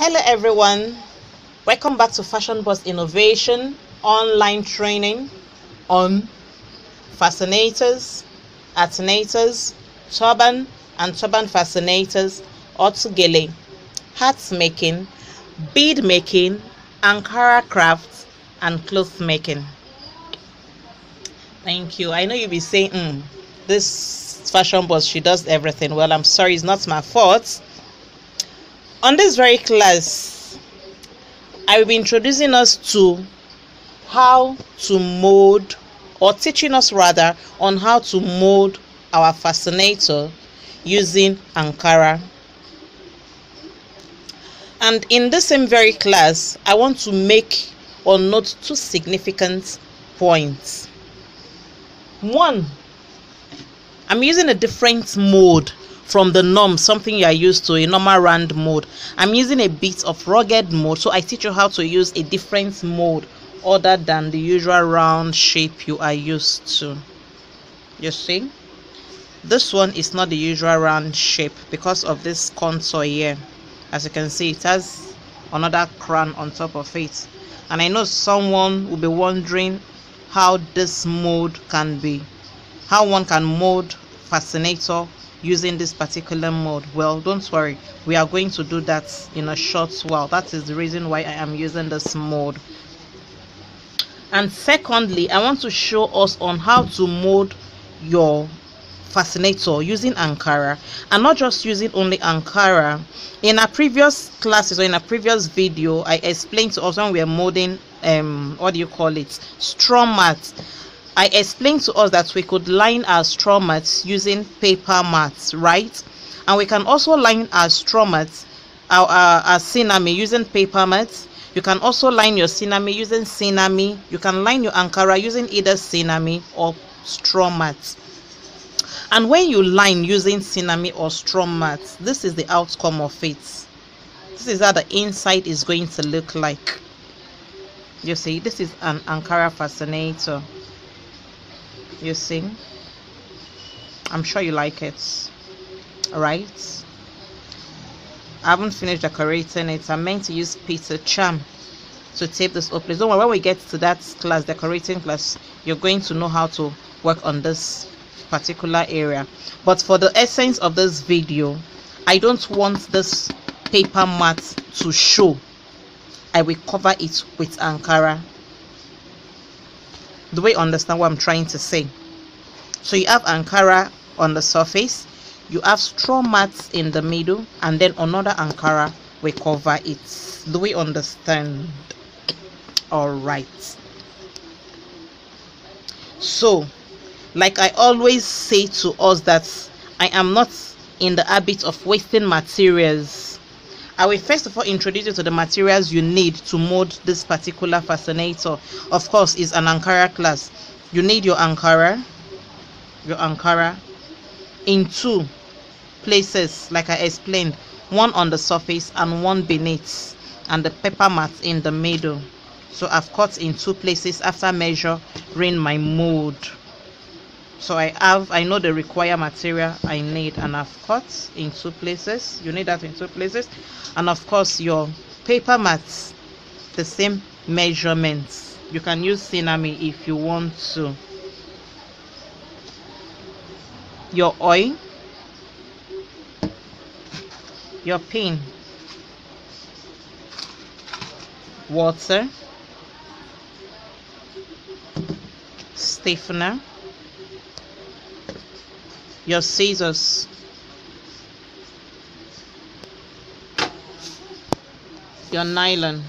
Hello everyone, welcome back to Fashion Boss Innovation online training on fascinators, attenators, turban and turban fascinators, otugele, hat making, bead making, Ankara crafts and cloth making. Thank you. I know you'll be saying, this Fashion Boss, she does everything. Well, I'm sorry, it's not my fault. On this very class, I will be introducing us to how to mold, or teaching us rather on how to mold our fascinator using Ankara. And in this same very class, I want to make or note two significant points. One, I'm using a different mold from the norm, something you are used to, a normal round mold. I'm using a bit of rugged mold, so I teach you how to use a different mold other than the usual round shape you are used to. You see, this one is not the usual round shape because of this contour here. As you can see, it has another crown on top of it, and I know someone will be wondering how this mold can be, how one can mold fascinator using this particular mold. Well, don't worry, we are going to do that in a short while. That is the reason why I am using this mold. And secondly, I want to show us on how to mold your fascinator using Ankara, and not just using only Ankara. In our previous classes, or in a previous video, I explained to us when we are molding straw mats. I explained to us that we could line our straw mats using paper mats, right? And we can also line our straw mats, our cinami, using paper mats. You can also line your cinami using cinami. You can line your Ankara using either cinami or straw mats. And when you line using cinami or straw mats, this is the outcome of it. This is how the inside is going to look like. You see, this is an Ankara fascinator. You see, I'm sure you like it. Alright, I haven't finished decorating it. I'm meant to use Peter Charm to tape this up. Please don't worry, when we get to that class, decorating class, you're going to know how to work on this particular area. But for the essence of this video, I don't want this paper mat to show. I will cover it with Ankara. Do we understand what I'm trying to say? So you have Ankara on the surface, you have straw mats in the middle, and then another Ankara will cover it. Do we understand? All right. So, like I always say to us, that I am not in the habit of wasting materials. I will first of all introduce you to the materials you need to mold this particular fascinator. Of course, it's an Ankara class. You need your Ankara in two places, like I explained, one on the surface and one beneath, and the paper mat in the middle. So I've cut in two places after measuring my mold. So I know the required material I need, and I've cut in two places. You need that in two places. And of course, your paper mats, the same measurements. You can use cinami if you want to. Your oil, your pin, water, stiffener, your scissors, your nylon,